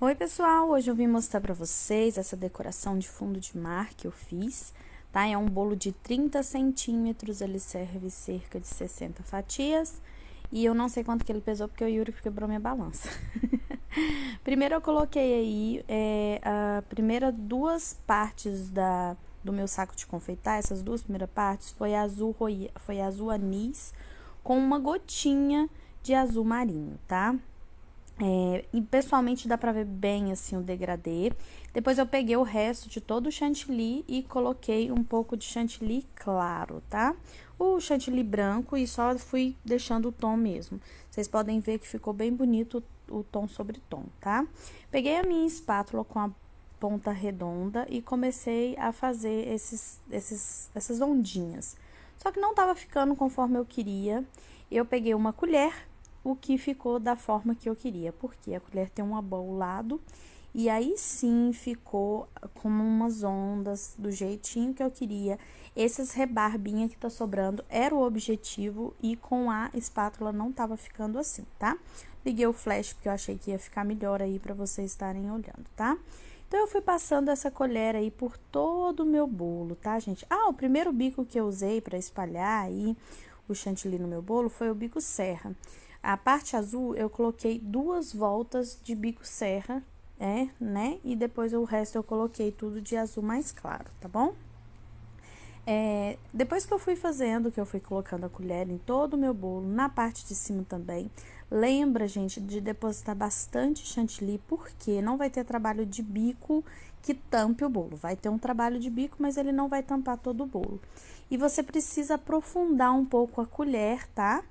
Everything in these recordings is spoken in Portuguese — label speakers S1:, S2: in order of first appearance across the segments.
S1: Oi pessoal, hoje eu vim mostrar pra vocês essa decoração de fundo de mar que eu fiz, tá? É um bolo de 30 centímetros, ele serve cerca de 60 fatias e eu não sei quanto que ele pesou porque o Yuri quebrou minha balança. Primeiro eu coloquei aí a primeira duas partes do meu saco de confeitar, essas duas primeiras partes foi azul anis com uma gotinha de azul marinho, tá? E pessoalmente dá pra ver bem assim o degradê. Depois eu peguei o resto de todo o chantilly e coloquei um pouco de chantilly claro, tá? O chantilly branco e só fui deixando o tom mesmo. Vocês podem ver que ficou bem bonito o tom sobre tom, tá? Peguei a minha espátula com a ponta redonda e comecei a fazer essas ondinhas. Só que não tava ficando conforme eu queria. Eu peguei uma colher, o que ficou da forma que eu queria, porque a colher tem um abaulado e aí sim ficou como umas ondas do jeitinho que eu queria. Esses rebarbinha que tá sobrando era o objetivo e com a espátula não tava ficando assim, tá? Liguei o flash porque eu achei que ia ficar melhor aí pra vocês estarem olhando, tá? Então, eu fui passando essa colher aí por todo o meu bolo, tá, gente? Ah, o primeiro bico que eu usei pra espalhar aí o chantilly no meu bolo foi o bico serra. A parte azul, eu coloquei 2 voltas de bico serra, né? E depois o resto eu coloquei tudo de azul mais claro, tá bom? Depois que eu fui fazendo, que eu fui colocando a colher em todo o meu bolo, na parte de cima também, lembra, gente, de depositar bastante chantilly, porque não vai ter trabalho de bico que tampe o bolo. Vai ter um trabalho de bico, mas ele não vai tampar todo o bolo. E você precisa aprofundar um pouco a colher, tá?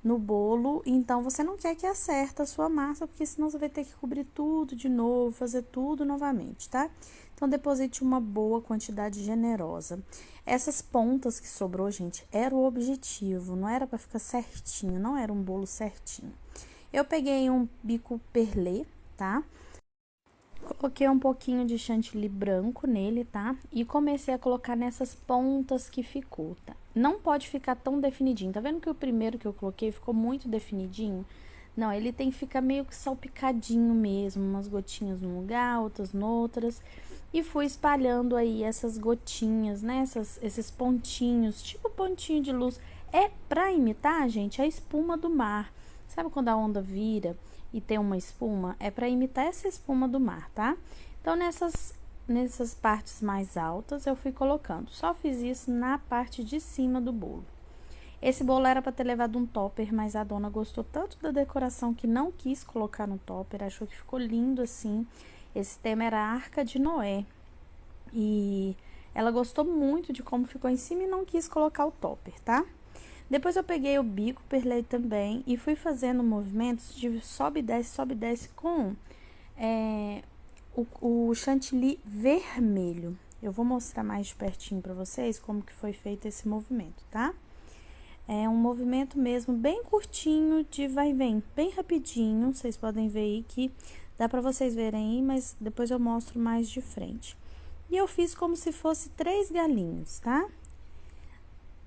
S1: No bolo, então você não quer que acerta a sua massa, porque senão você vai ter que cobrir tudo de novo, fazer tudo novamente, tá? Então, deposite uma boa quantidade generosa. Essas pontas que sobrou, gente, era o objetivo, não era para ficar certinho, não era um bolo certinho. Eu peguei um bico perlê, tá? Coloquei um pouquinho de chantilly branco nele, tá? E comecei a colocar nessas pontas que ficou, tá? Não pode ficar tão definidinho. Tá vendo que o primeiro que eu coloquei ficou muito definidinho? Não, ele tem que ficar meio que salpicadinho mesmo, umas gotinhas num lugar, outras noutras. E fui espalhando aí essas gotinhas, né? Esses pontinhos, tipo pontinho de luz. É pra imitar, gente, a espuma do mar. Sabe quando a onda vira e tem uma espuma? É pra imitar essa espuma do mar, tá? Então, nessas partes mais altas, eu fui colocando. Só fiz isso na parte de cima do bolo. Esse bolo era para ter levado um topper, mas a dona gostou tanto da decoração que não quis colocar no topper, achou que ficou lindo assim. Esse tema era a Arca de Noé. E ela gostou muito de como ficou em cima e não quis colocar o topper, tá? Depois eu peguei o bico, perlei também e fui fazendo movimentos de sobe e desce com é, o chantilly vermelho. Eu vou mostrar mais de pertinho pra vocês como que foi feito esse movimento, tá? É um movimento mesmo bem curtinho de vai e vem, bem rapidinho. Vocês podem ver aí que dá pra vocês verem aí, mas depois eu mostro mais de frente. E eu fiz como se fosse 3 galinhos, tá?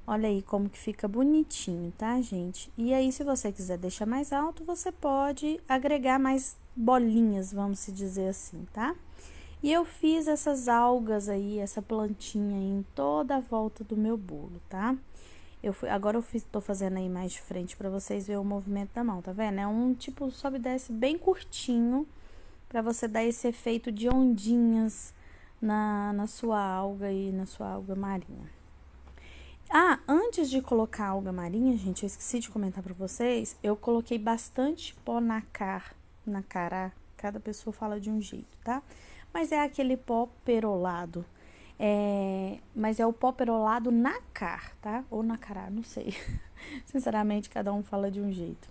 S1: Olha aí como que fica bonitinho, tá, gente? E aí, se você quiser deixar mais alto, você pode agregar mais bolinhas, vamos se dizer assim, tá? E eu fiz essas algas aí, essa plantinha aí, em toda a volta do meu bolo, tá? Agora tô fazendo aí mais de frente pra vocês verem o movimento da mão, tá vendo? É um tipo sobe e desce bem curtinho, pra você dar esse efeito de ondinhas na sua alga e na sua alga marinha. Ah, antes de colocar a alga marinha, gente, eu esqueci de comentar pra vocês, eu coloquei bastante pó na cará, cada pessoa fala de um jeito, tá? Mas é aquele pó perolado, mas é o pó perolado na car, tá? Ou na cará, não sei. Sinceramente, cada um fala de um jeito.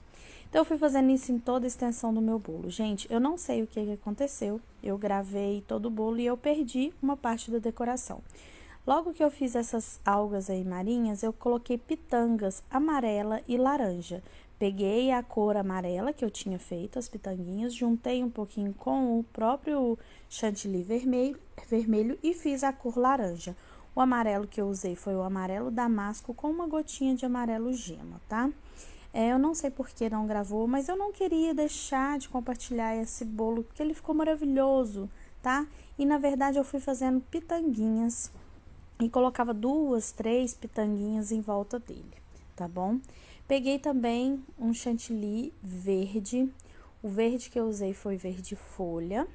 S1: Então, eu fui fazendo isso em toda a extensão do meu bolo. Gente, eu não sei o que aconteceu, eu gravei todo o bolo e eu perdi uma parte da decoração. Logo que eu fiz essas algas aí marinhas, eu coloquei pitangas amarela e laranja. Peguei a cor amarela que eu tinha feito, as pitanguinhas, juntei um pouquinho com o próprio chantilly vermelho e fiz a cor laranja. O amarelo que eu usei foi o amarelo damasco com uma gotinha de amarelo gema, tá? Eu não sei por que não gravou, mas eu não queria deixar de compartilhar esse bolo, porque ele ficou maravilhoso, tá? E na verdade eu fui fazendo pitanguinhas e colocava 2, 3 pitanguinhas em volta dele, tá bom? Peguei também um chantilly verde, o verde que eu usei foi verde folha,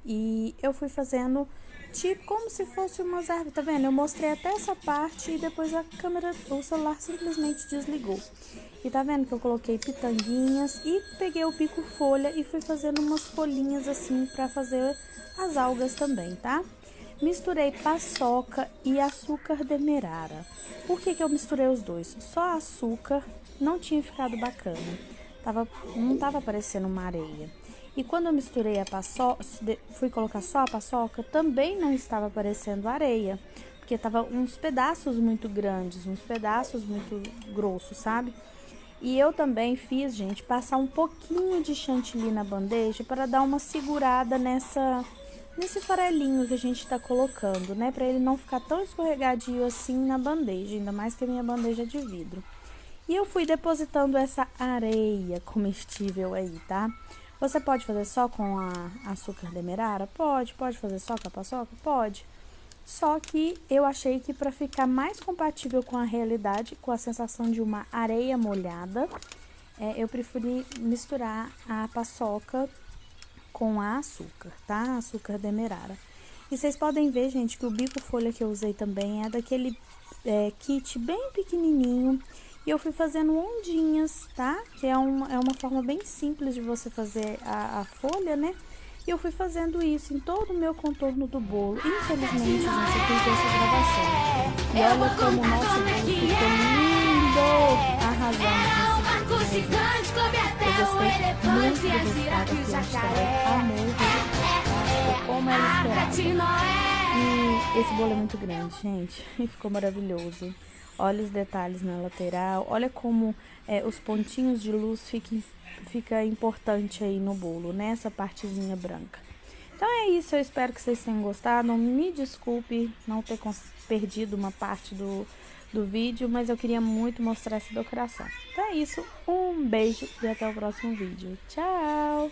S1: e eu fui fazendo tipo como se fosse umas árvores, tá vendo? Eu mostrei até essa parte e depois a câmera, o celular simplesmente desligou. E tá vendo que eu coloquei pitanguinhas e peguei o pico folha e fui fazendo umas folhinhas assim pra fazer as algas também, tá? Misturei paçoca e açúcar demerara. Por que eu misturei os dois? Só açúcar não tinha ficado bacana. Não tava parecendo uma areia. E quando eu misturei a paçoca, fui colocar só a paçoca, também não estava parecendo areia. Porque tava uns pedaços muito grandes, uns pedaços muito grossos, sabe? E eu também fiz, gente, passar um pouquinho de chantilly na bandeja para dar uma segurada nesse farelinho que a gente tá colocando, né? Para ele não ficar tão escorregadio assim na bandeja, ainda mais que a minha bandeja é de vidro. E eu fui depositando essa areia comestível aí, tá? Você pode fazer só com a açúcar demerara? Pode. Pode fazer só com a paçoca? Pode. Só que eu achei que para ficar mais compatível com a realidade, com a sensação de uma areia molhada, eu preferi misturar a paçoca com a açúcar, tá? Açúcar demerara. E vocês podem ver, gente, que o bico folha que eu usei também é daquele kit bem pequenininho. E eu fui fazendo ondinhas, tá? Que é uma forma bem simples de você fazer a folha, né? E eu fui fazendo isso em todo o meu contorno do bolo. Infelizmente, gente, eu perdi essa gravação. E olha como o nosso bolo ficou lindo! Arrasamos nesse vídeo, né, gente? Eu gostei muito do resultado aqui, a gente também amou o resultado, ficou como ela esperava. E esse bolo é muito grande, gente, e ficou maravilhoso. Olha os detalhes na lateral, olha como os pontinhos de luz fica importante aí no bolo, né? Essa partezinha branca. Então é isso, eu espero que vocês tenham gostado. Me desculpe não ter perdido uma parte do vídeo, mas eu queria muito mostrar essa decoração. Então é isso, um beijo e até o próximo vídeo. Tchau!